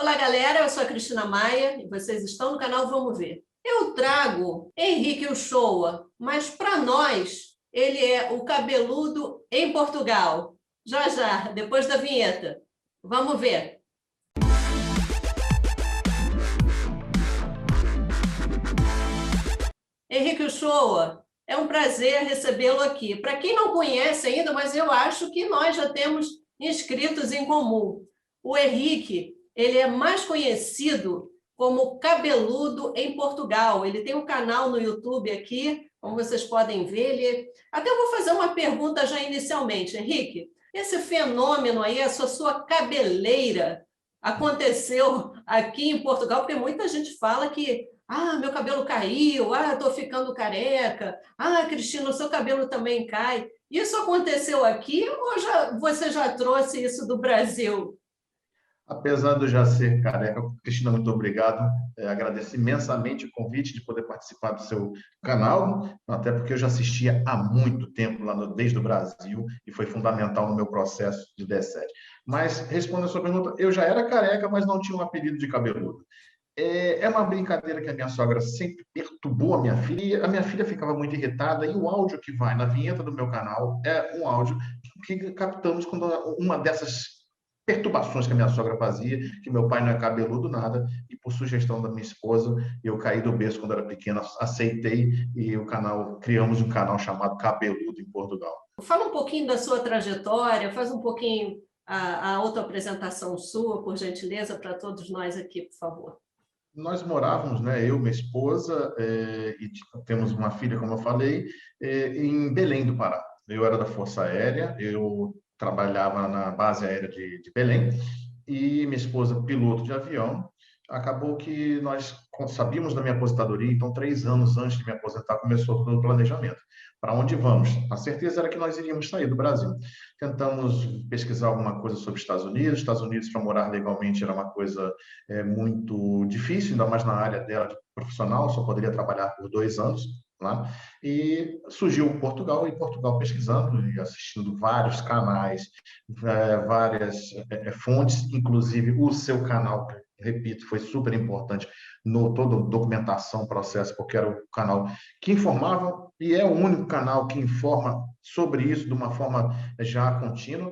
Olá, galera, eu sou a Cristina Maia e vocês estão no canal Vamos Ver. Eu trago Henrique Uchoa, mas para nós ele é o cabeludo em Portugal. Já, já, depois da vinheta. Vamos ver. Henrique Uchoa, é um prazer recebê-lo aqui. Para quem não conhece ainda, mas eu acho que nós já temos inscritos em comum. O Henrique, ele é mais conhecido como Cabeludo em Portugal. Ele tem um canal no YouTube aqui, como vocês podem ver. Até eu vou fazer uma pergunta já inicialmente. Henrique, esse fenômeno aí, essa sua cabeleira, aconteceu aqui em Portugal, porque muita gente fala que meu cabelo caiu, estou ficando careca, Cristina, o seu cabelo também cai. Isso aconteceu aqui ou você já trouxe isso do Brasil? Apesar de eu já ser careca, Cristina, muito obrigado. Agradeço imensamente o convite de poder participar do seu canal, até porque eu já assistia há muito tempo desde o Brasil e foi fundamental no meu processo de D7. Mas, respondendo a sua pergunta, eu já era careca, mas não tinha um apelido de cabeludo. É uma brincadeira que a minha sogra sempre perturbou a minha filha, e a minha filha ficava muito irritada, e o áudio que vai na vinheta do meu canal é um áudio que captamos quando uma dessas perturbações que a minha sogra fazia, que meu pai não é cabeludo nada, e por sugestão da minha esposa, eu caí do berço quando era pequeno, aceitei, e criamos um canal chamado Cabeludo em Portugal. Fala um pouquinho da sua trajetória, faz um pouquinho a autoapresentação sua, por gentileza, para todos nós aqui, por favor. Nós morávamos, né, eu, minha esposa, e temos uma filha, como eu falei, em Belém do Pará. Eu era da Força Aérea, eu trabalhava na base aérea de Belém, e minha esposa, piloto de avião. Acabou que nós sabíamos da minha aposentadoria, então 3 anos antes de me aposentar começou todo o planejamento. Para onde vamos? A certeza era que nós iríamos sair do Brasil. Tentamos pesquisar alguma coisa sobre Estados Unidos. Estados Unidos, para morar legalmente, era uma coisa muito difícil, ainda mais na área dela de profissional, só poderia trabalhar por 2 anos lá. E surgiu Portugal, e Portugal pesquisando e assistindo vários canais, várias fontes, inclusive o seu canal, repito, foi super importante no toda a documentação, processo, porque era o canal que informava, e é o único canal que informa sobre isso de uma forma já contínua.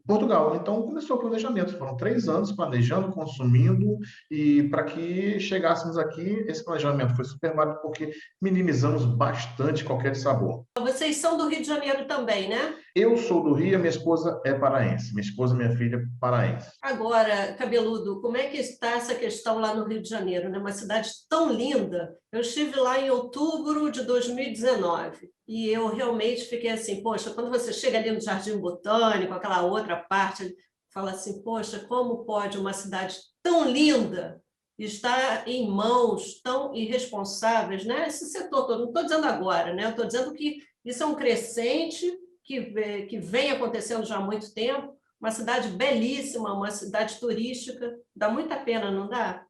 Portugal. Então, começou o planejamento. Foram 3 anos planejando, consumindo, e para que chegássemos aqui, esse planejamento foi super válido porque minimizamos bastante qualquer sabor. Vocês são do Rio de Janeiro também, né? Eu sou do Rio, minha esposa é paraense. Minha esposa e minha filha paraense. Agora, Cabeludo, como é que está essa questão lá no Rio de Janeiro, né? Uma cidade tão linda. Eu estive lá em outubro de 2019 e eu realmente fiquei assim, poxa, quando você chega ali no Jardim Botânico, aquela outra parte, fala assim, poxa, como pode uma cidade tão linda estar em mãos tão irresponsáveis, né? Esse setor todo, não estou dizendo agora, né? Eu estou dizendo que isso é um crescente que vem acontecendo já há muito tempo, uma cidade belíssima, uma cidade turística, dá muita pena, não dá?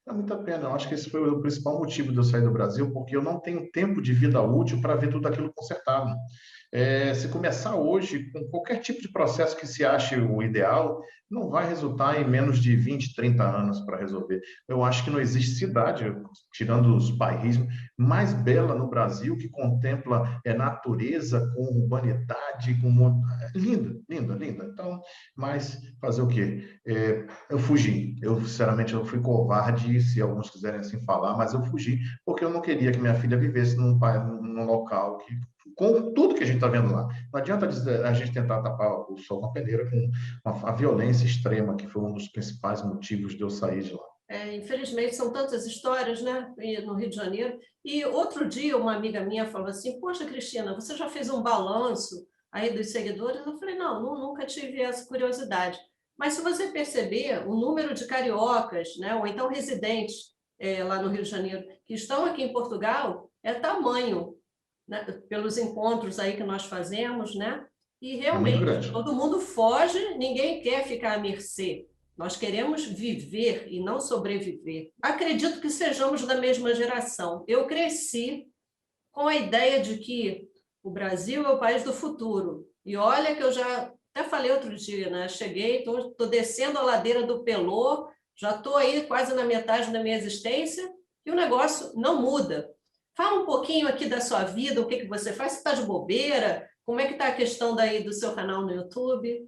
Dá muita pena. Eu acho que esse foi o principal motivo de eu sair do Brasil, porque eu não tenho tempo de vida útil para ver tudo aquilo consertado. Se começar hoje, com qualquer tipo de processo que se ache o ideal, não vai resultar em menos de 20, 30 anos para resolver. Eu acho que não existe cidade, tirando os bairrismos, mais bela no Brasil, que contempla natureza com urbanidade, linda, linda, linda. Então, mas fazer o quê? Eu fugi. Eu, sinceramente, eu fui covarde, se alguns quiserem assim falar, mas eu fugi, porque eu não queria que minha filha vivesse num local que com tudo que a gente está vendo lá. Não adianta a gente tentar tapar o sol com a peneira com a violência extrema, que foi um dos principais motivos de eu sair de lá. Infelizmente, são tantas histórias, né, no Rio de Janeiro. E outro dia, uma amiga minha falou assim, poxa, Cristina, você já fez um balanço aí dos seguidores? Eu falei, não, nunca tive essa curiosidade. Mas se você perceber, o número de cariocas, né, ou então residentes lá no Rio de Janeiro, que estão aqui em Portugal, é tamanho, né, pelos encontros aí que nós fazemos, né? E É muito realmente, grande. todo mundo foge, ninguém quer ficar à mercê. Nós queremos viver e não sobreviver. Acredito que sejamos da mesma geração. Eu cresci com a ideia de que o Brasil é o país do futuro. E olha que eu já Até falei outro dia, né? Cheguei, estou descendo a ladeira do Pelô, já estou aí quase na metade da minha existência e o negócio não muda. Fala um pouquinho aqui da sua vida, o que você faz, você está de bobeira? Como é que está a questão daí do seu canal no YouTube?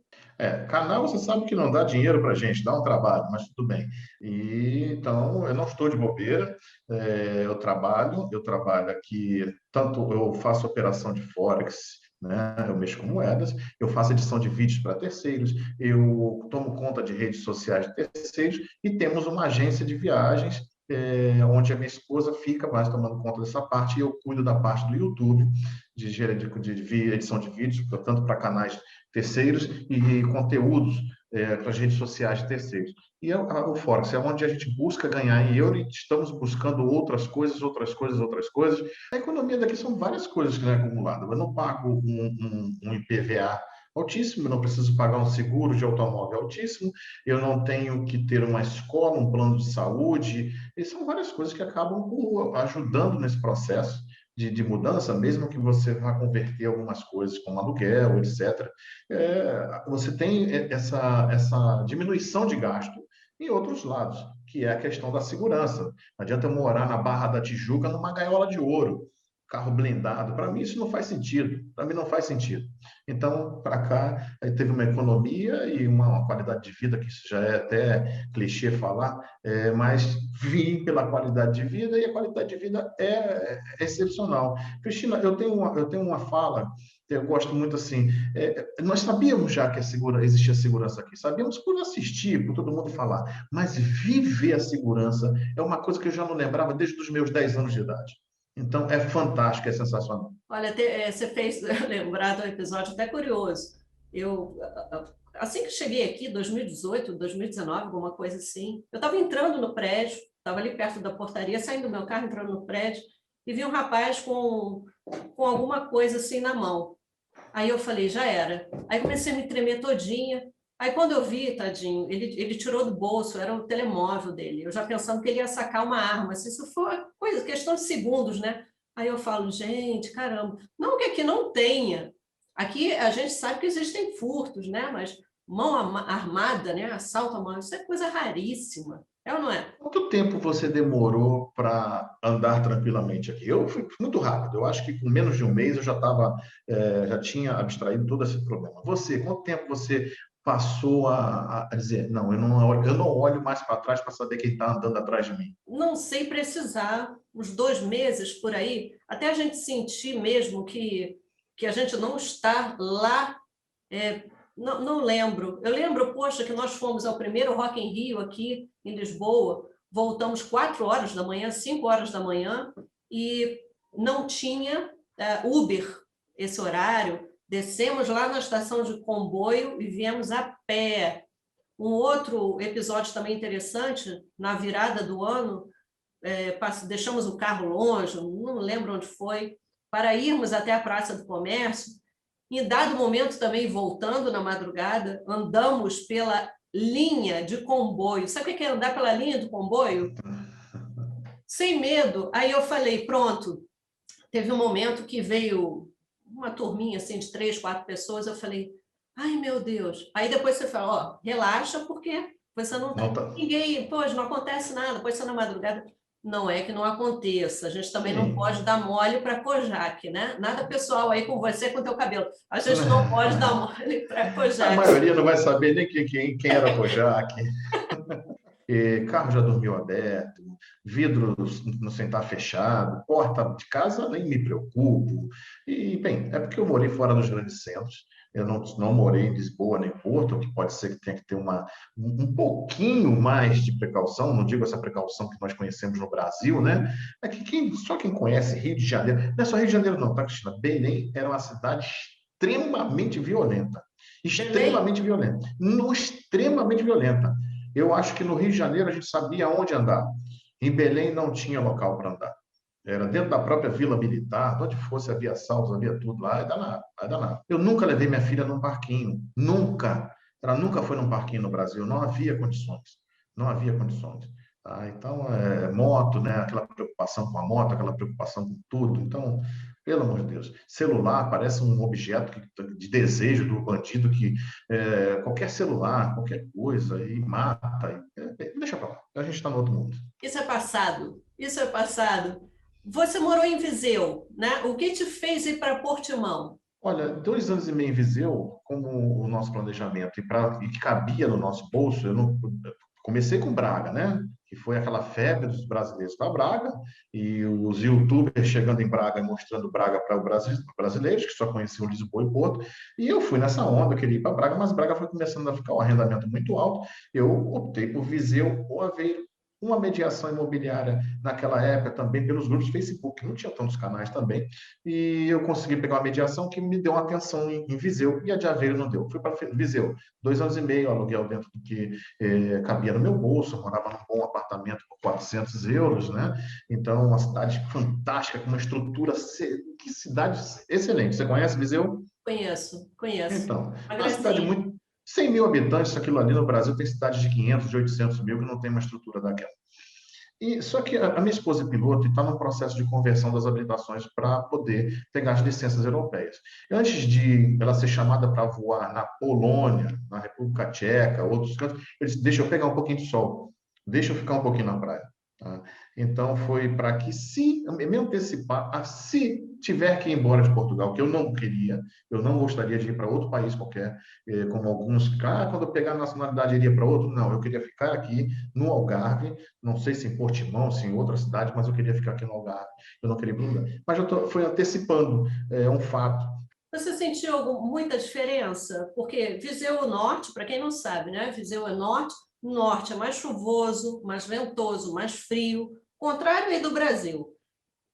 Canal você sabe que não dá dinheiro para a gente, dá um trabalho, mas tudo bem. E, então, eu não estou de bobeira, eu trabalho aqui, tanto eu faço operação de Forex, né? Eu mexo com moedas, eu faço edição de vídeos para terceiros, eu tomo conta de redes sociais de terceiros e temos uma agência de viagens, onde a minha esposa fica mais tomando conta dessa parte e eu cuido da parte do YouTube, de edição de vídeos, tanto para canais terceiros e conteúdos para as redes sociais de terceiros. E o Forex é onde a gente busca ganhar em euro e estamos buscando outras coisas, outras coisas, outras coisas. A economia daqui são várias coisas que não é acumulada. Eu não pago um IPVA altíssimo, eu não preciso pagar um seguro de automóvel altíssimo, eu não tenho que ter uma escola, um plano de saúde, e são várias coisas que acabam ajudando nesse processo de mudança, mesmo que você vá converter algumas coisas como aluguel, etc. Você tem essa diminuição de gasto em outros lados, que é a questão da segurança. Não adianta eu morar na Barra da Tijuca numa gaiola de ouro, carro blindado. Para mim, isso não faz sentido. Para mim, não faz sentido. Então, para cá, aí teve uma economia e uma qualidade de vida, que isso já é até clichê falar, mas vim pela qualidade de vida e a qualidade de vida é excepcional. Cristina, eu tenho uma fala que eu gosto muito assim. Nós sabíamos já que existia segurança aqui, sabíamos por assistir, por todo mundo falar, mas viver a segurança é uma coisa que eu já não lembrava desde os meus 10 anos de idade. Então, é fantástico, é sensacional. Olha, você fez lembrar de um episódio até curioso. Eu, assim que cheguei aqui, 2018, 2019, alguma coisa assim, eu estava entrando no prédio, estava ali perto da portaria, saindo do meu carro, entrando no prédio, e vi um rapaz com alguma coisa assim na mão. Aí eu falei, já era. Aí comecei a me tremer todinha. Aí quando eu vi, tadinho, ele tirou do bolso, era o telemóvel dele. Eu já pensando que ele ia sacar uma arma. Se isso for coisa, questão de segundos, né? Aí eu falo, gente, caramba. Não que aqui não tenha. Aqui a gente sabe que existem furtos, né? Mas mão armada, né? Assalto à mão, isso é coisa raríssima. É ou não é? Quanto tempo você demorou para andar tranquilamente aqui? Eu fui muito rápido. Eu acho que com menos de um mês eu já tinha abstraído todo esse problema. Você, quanto tempo você passou a dizer, não, eu não olho mais para trás para saber quem está andando atrás de mim? Não sei precisar, uns 2 meses por aí, até a gente sentir mesmo que a gente não está lá. Não lembro. Eu lembro, poxa, que nós fomos ao primeiro Rock in Rio aqui em Lisboa, voltamos 4 horas da manhã, 5 horas da manhã, e não tinha Uber esse horário. Descemos lá na estação de comboio e viemos a pé. Um outro episódio também interessante, na virada do ano, deixamos o carro longe, não lembro onde foi, para irmos até a Praça do Comércio. Em dado momento, também voltando na madrugada, andamos pela linha de comboio. Sabe o que é andar pela linha do comboio? Sem medo. Aí eu falei, pronto. Teve um momento que veio uma turminha assim, de 3, 4 pessoas. Eu falei, ai meu Deus. Aí depois você fala, ó, relaxa, porque você não tá. Não tá. Ninguém, pois não acontece nada. Depois você na madrugada. Não é que não aconteça. A gente também não Sim. pode dar mole para Kojak, né? Nada pessoal aí com você, com o teu cabelo. A gente não pode dar mole para A Kojak. maioria não vai saber nem quem era Kojak. Carro já dormiu aberto, vidro no sentar fechado, porta de casa nem me preocupo. E, bem, é porque eu morei fora dos grandes centros, eu não morei em Lisboa nem Porto, que pode ser que tenha que ter um pouquinho mais de precaução, não digo essa precaução que nós conhecemos no Brasil, né? É que só quem conhece Rio de Janeiro, não é só Rio de Janeiro não, tá, Cristina? Belém era uma cidade extremamente violenta, Belém, extremamente violenta, extremamente violenta. Eu acho que no Rio de Janeiro a gente sabia onde andar. Em Belém não tinha local para andar. Era dentro da própria Vila Militar, onde fosse havia assaltos, havia tudo lá, é danado, é danado. Eu nunca levei minha filha num parquinho, nunca. Ela nunca foi num parquinho no Brasil, não havia condições, não havia condições. Tá? Então, moto, né? Aquela preocupação com a moto, aquela preocupação com tudo. Então, Pelo amor de Deus. Celular parece um objeto de desejo do bandido que qualquer celular, qualquer coisa, e mata. Deixa pra lá. A gente está no outro mundo. Isso é passado. Isso é passado. Você morou em Viseu, né? O que te fez ir para Portimão? Olha, 2 anos e meio em Viseu, como o nosso planejamento e que cabia no nosso bolso, eu não comecei com Braga, né? Que foi aquela febre dos brasileiros para Braga e os YouTubers chegando em Braga e mostrando Braga para os brasileiros que só conheciam Lisboa e Porto. E eu fui nessa onda, eu queria ir para Braga, mas Braga foi começando a ficar um arrendamento muito alto. Eu optei por Viseu ou Aveiro. Uma mediação imobiliária naquela época também pelos grupos de Facebook, não tinha tantos canais também, e eu consegui pegar uma mediação que me deu uma atenção em Viseu, e a de Aveiro não deu. Fui para Viseu, 2 anos e meio, aluguel dentro do que cabia no meu bolso, eu morava num bom apartamento por 400 euros, né? Então, uma cidade fantástica, com uma estrutura, que cidade excelente. Você conhece Viseu? Conheço, conheço. Então, Uma é uma cidade gracinha. muito... 100 mil habitantes, aquilo ali no Brasil tem cidades de 500, de 800 mil que não tem uma estrutura daquela. E só que a minha esposa é piloto e está no processo de conversão das habilitações para poder pegar as licenças europeias. Antes de ela ser chamada para voar na Polônia, na República Tcheca, outros cantos, eu disse, deixa eu pegar um pouquinho de sol, deixa eu ficar um pouquinho na praia. Tá? Então, foi para que, se me antecipar, se tiver que ir embora de Portugal, que eu não queria, eu não gostaria de ir para outro país qualquer, como alguns, quando eu pegar a nacionalidade, iria para outro. Não, eu queria ficar aqui no Algarve, não sei se em Portimão, se em outra cidade, mas eu queria ficar aqui no Algarve, eu não queria ir para lugar. Mas eu fui antecipando, um fato. Você sentiu muita diferença? Porque Viseu é o norte, para quem não sabe, né? Viseu é norte, o norte é mais chuvoso, mais ventoso, mais frio, contrário aí do Brasil.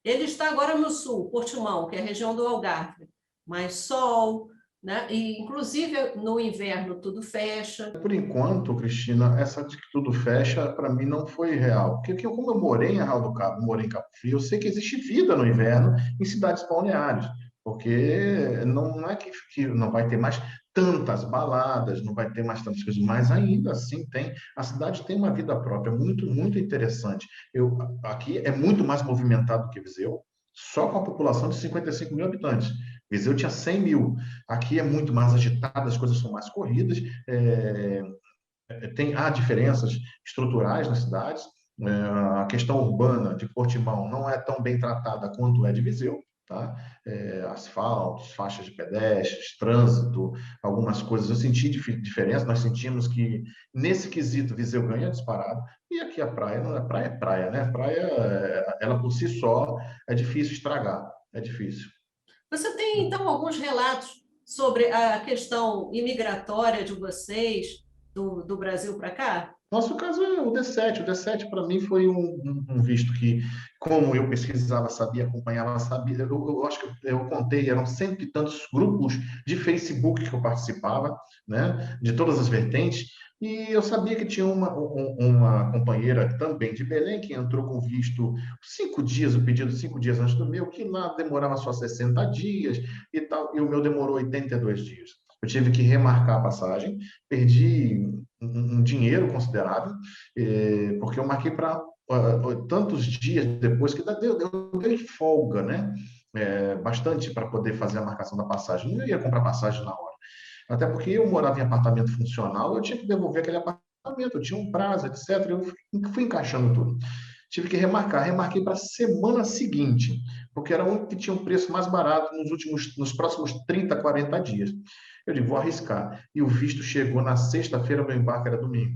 Ele está agora no sul, Portimão, que é a região do Algarve, mais sol, né? E inclusive no inverno tudo fecha. Por enquanto, Cristina, essa de que tudo fecha, para mim não foi real. Porque como eu morei em Arraial do Cabo, morei em Cabo Frio, eu sei que existe vida no inverno em cidades balneares. Porque não é que não vai ter mais tantas baladas, não vai ter mais tantas coisas, mas ainda assim tem. A cidade tem uma vida própria muito, muito interessante. Aqui é muito mais movimentado que Viseu, só com a população de 55 mil habitantes. Viseu tinha 100 mil. Aqui é muito mais agitado, as coisas são mais corridas, há diferenças estruturais nas cidades. A questão urbana de Portimão não é tão bem tratada quanto é de Viseu. Tá? Asfaltos, faixas de pedestres, trânsito, algumas coisas. Eu senti diferença, nós sentimos que nesse quesito Viseu ganha disparado, e aqui a praia não é praia, é praia, né? Praia, ela por si só é difícil estragar, é difícil. Você tem, então, alguns relatos sobre a questão imigratória de vocês, do Brasil para cá? Nosso caso é o D7. O D7, para mim, foi um visto que, como eu pesquisava, sabia, acompanhava, sabia. Eu acho que eu contei, eram cento e tantos grupos de Facebook que eu participava, né, de todas as vertentes, e eu sabia que tinha uma companheira também de Belém que entrou com visto 5 dias, o pedido 5 dias antes do meu, que lá demorava só 60 dias e tal, e o meu demorou 82 dias. Eu tive que remarcar a passagem, perdi um dinheiro considerável, porque eu marquei para tantos dias depois que deu folga, né? Bastante para poder fazer a marcação da passagem. Não ia comprar passagem na hora. Até porque eu morava em apartamento funcional, eu tinha que devolver aquele apartamento, eu tinha um prazo, etc. Eu fui encaixando tudo. Tive que remarquei para a semana seguinte, porque era o único que tinha um preço mais barato nos próximos 30, 40 dias. Eu digo, vou arriscar. E o visto chegou na sexta-feira, meu embarque era domingo.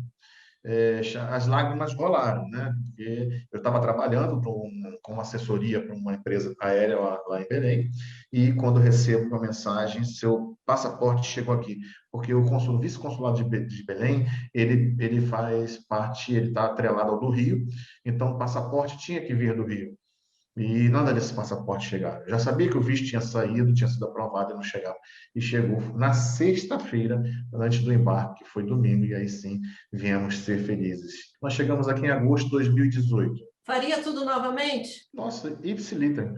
As lágrimas rolaram, né? Porque eu estava trabalhando com uma assessoria para uma empresa aérea lá em Belém, e quando eu recebo uma mensagem, seu passaporte chegou aqui, porque o vice-consulado de Belém, ele faz parte, ele está atrelado ao do Rio, então o passaporte tinha que vir do Rio. E nada desse passaporte chegava. Eu já sabia que o visto tinha saído, tinha sido aprovado e não chegava. E chegou na sexta-feira, antes do embarque, que foi domingo, e aí sim viemos ser felizes. Nós chegamos aqui em agosto de 2018. Faria tudo novamente? Nossa, ipsiliter,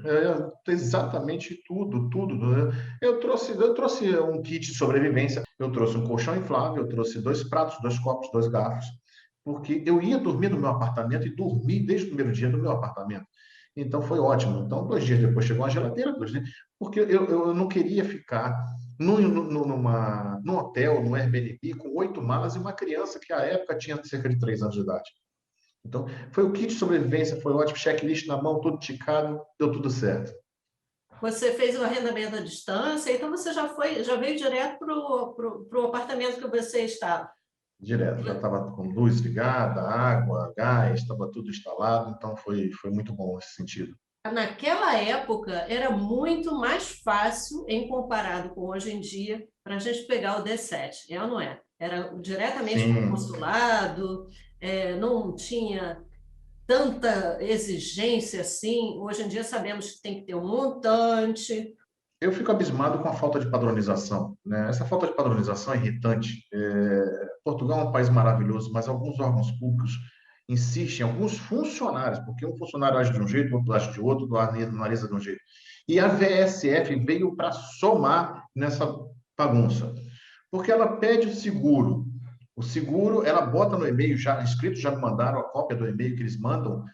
exatamente tudo, tudo. Eu trouxe um kit de sobrevivência, eu trouxe um colchão inflável, eu trouxe 2 pratos, 2 copos, 2 garfos, porque eu ia dormir no meu apartamento e dormi desde o primeiro dia no meu apartamento. Então, foi ótimo. Então, 2 dias depois chegou uma geladeira, 2 dias, porque eu não queria ficar num hotel, no Airbnb, com 8 malas e uma criança que, à época, tinha cerca de 3 anos de idade. Então, foi o kit de sobrevivência, foi ótimo, checklist na mão, todo ticado, deu tudo certo. Você fez o arrendamento à distância, então você já veio direto para o apartamento que você estava. Direto, já estava com luz ligada, água, gás, estava tudo instalado, então foi muito bom nesse sentido. Naquela época era muito mais fácil em comparado com hoje em dia para a gente pegar o D7, é ou não é? Era diretamente para o Sim, consulado, não tinha tanta exigência assim. Hoje em dia sabemos que tem que ter um montante. eu fico abismado com a falta de padronização, né? Essa falta de padronização é irritante. Portugal é um país maravilhoso, mas alguns órgãos públicos insistem, alguns funcionários, porque um funcionário age de um jeito, outro age de outro, outro analisa de um jeito. E a VSF veio para somar nessa bagunça, porque ela pede o seguro. O seguro, ela bota no e-mail, já escrito, já me mandaram a cópia do e-mail que eles mandam,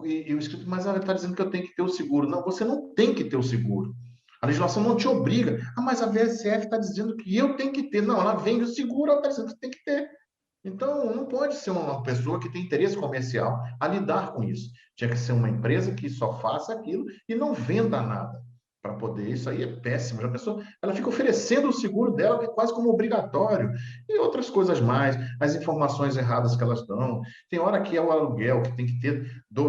e o escrito, mas ela está dizendo que eu tenho que ter o seguro. Não, você não tem que ter o seguro. A legislação não te obriga. Ah, mas a VSF está dizendo que eu tenho que ter. Não, ela vende o seguro, ela está dizendo que tem que ter. Então, não pode ser uma pessoa que tem interesse comercial a lidar com isso. Tinha que ser uma empresa que só faça aquilo e não venda nada para poder. Isso aí é péssimo. Já pensou? Ela fica oferecendo o seguro dela que é quase como obrigatório. E outras coisas mais, as informações erradas que elas dão. Tem hora que é o aluguel, que tem que ter,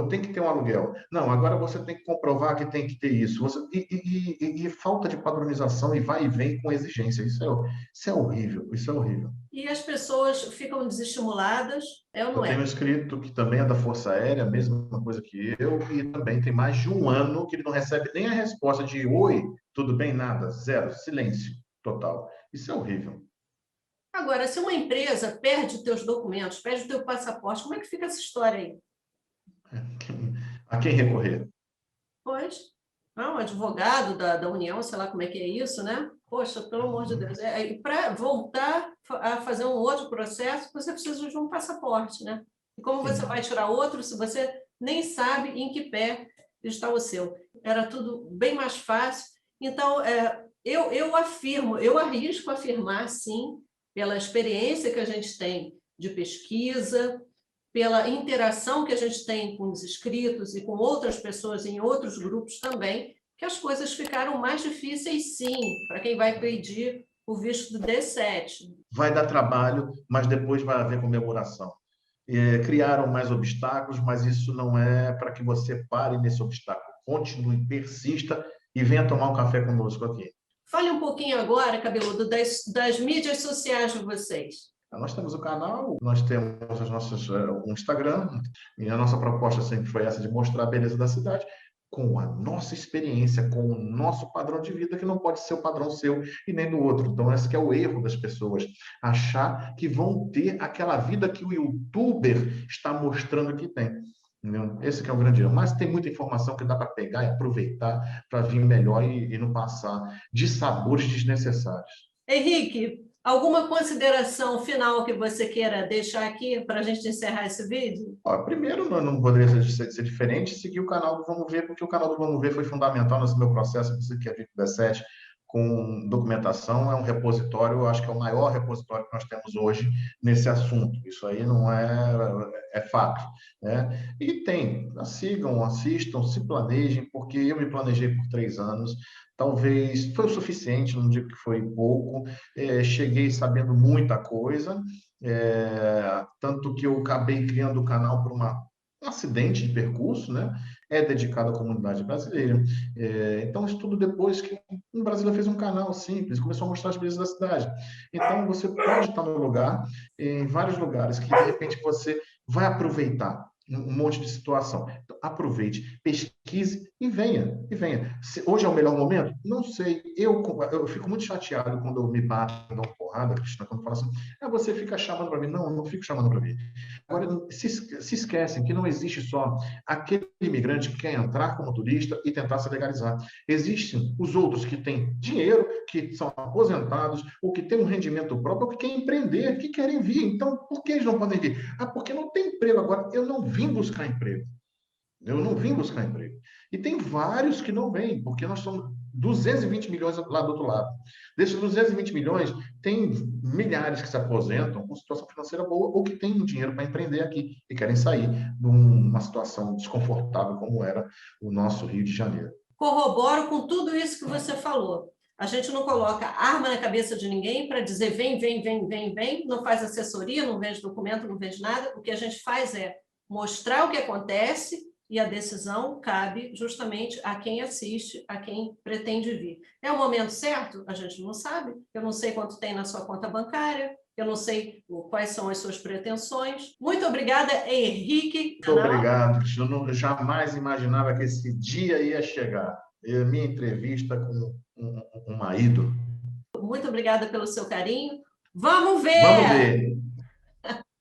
tem que ter um aluguel. Não, agora você tem que comprovar que tem que ter isso. E falta de padronização e vai e vem com exigência. Isso é horrível, isso é horrível. E as pessoas ficam desestimuladas, é ou Eu não tenho é? um inscrito que também é da Força Aérea, a mesma coisa que eu, e também tem mais de um ano que ele não recebe nem a resposta de oi, tudo bem, nada, zero, silêncio total. Isso é horrível. Agora, se uma empresa perde os teus documentos, perde o teu passaporte, como é que fica essa história aí? A quem recorrer? Pois, não, advogado da União, sei lá como é que é isso, né? Poxa, pelo amor de Deus. Para voltar a fazer um outro processo, você precisa de um passaporte, né? E como você vai Sim. tirar outro se você nem sabe em que pé está o seu? Era tudo bem mais fácil. Então, eu afirmo, eu arrisco afirmar, sim, pela experiência que a gente tem de pesquisa, pela interação que a gente tem com os inscritos e com outras pessoas em outros grupos também, que as coisas ficaram mais difíceis, sim, para quem vai pedir o visto do D7. Vai dar trabalho, mas depois vai haver comemoração. Criaram mais obstáculos, mas isso não é para que você pare nesse obstáculo. Continue, persista e venha tomar um café conosco aqui. Fale um pouquinho agora, Cabeludo, das mídias sociais de vocês. Nós temos o canal, nós temos as nossas, o Instagram, e a nossa proposta sempre foi essa de mostrar a beleza da cidade com a nossa experiência, com o nosso padrão de vida, que não pode ser o padrão seu e nem do outro. Então, esse que é o erro das pessoas, achar que vão ter aquela vida que o youtuber está mostrando que tem. Entendeu? Esse que é o grande erro. Mas tem muita informação que dá para pegar e aproveitar para vir melhor e não passar de sabores desnecessários. Henrique, alguma consideração final que você queira deixar aqui para a gente encerrar esse vídeo? Ó, primeiro, não poderia ser diferente, seguir o canal do Vamos Ver, porque o canal do Vamos Ver foi fundamental nesse meu processo, você que é VIP 17, com documentação, é um repositório, eu acho que é o maior repositório que nós temos hoje nesse assunto. Isso aí não é fato, né? E tem, sigam, assistam, se planejem, porque eu me planejei por 3 anos, talvez foi o suficiente, não digo que foi pouco, cheguei sabendo muita coisa, tanto que eu acabei criando o canal por um acidente de percurso, né? É dedicado à comunidade brasileira. Então, isso tudo depois que um brasileiro fez um canal simples, começou a mostrar as belezas da cidade. Então, você pode estar no lugar, em vários lugares, que de repente você vai aproveitar um monte de situação. Então, aproveite, pesquise e venha, e venha. Hoje é o melhor momento? Não sei. Eu fico muito chateado quando eu me bato, dou uma porrada, Cristina, quando fala assim, você fica chamando para mim. Não, eu não fico chamando para mim. Agora, se esquecem que não existe só aquele imigrante que quer entrar como turista e tentar se legalizar. Existem os outros que têm dinheiro, que são aposentados, ou que têm um rendimento próprio, ou que querem empreender, que querem vir. Então, por que eles não podem vir? Porque não tem emprego agora. Eu não vim buscar emprego. Eu não vim buscar emprego. E tem vários que não vêm, porque nós somos 220 milhões lá do outro lado. Desses 220 milhões, tem milhares que se aposentam com situação financeira boa ou que têm dinheiro para empreender aqui e querem sair de uma situação desconfortável como era o nosso Rio de Janeiro. Corroboro com tudo isso que você falou. A gente não coloca arma na cabeça de ninguém para dizer vem, vem, vem, vem, vem, não faz assessoria, não vende documento, não vende nada. O que a gente faz é mostrar o que acontece e a decisão cabe justamente a quem assiste, a quem pretende vir. É o momento certo? A gente não sabe. Eu não sei quanto tem na sua conta bancária, eu não sei quais são as suas pretensões. Muito obrigada, Henrique. Muito obrigado. Eu jamais imaginava que esse dia ia chegar. Minha entrevista com uma ídolo. Muito obrigada pelo seu carinho. Vamos ver! Vamos ver.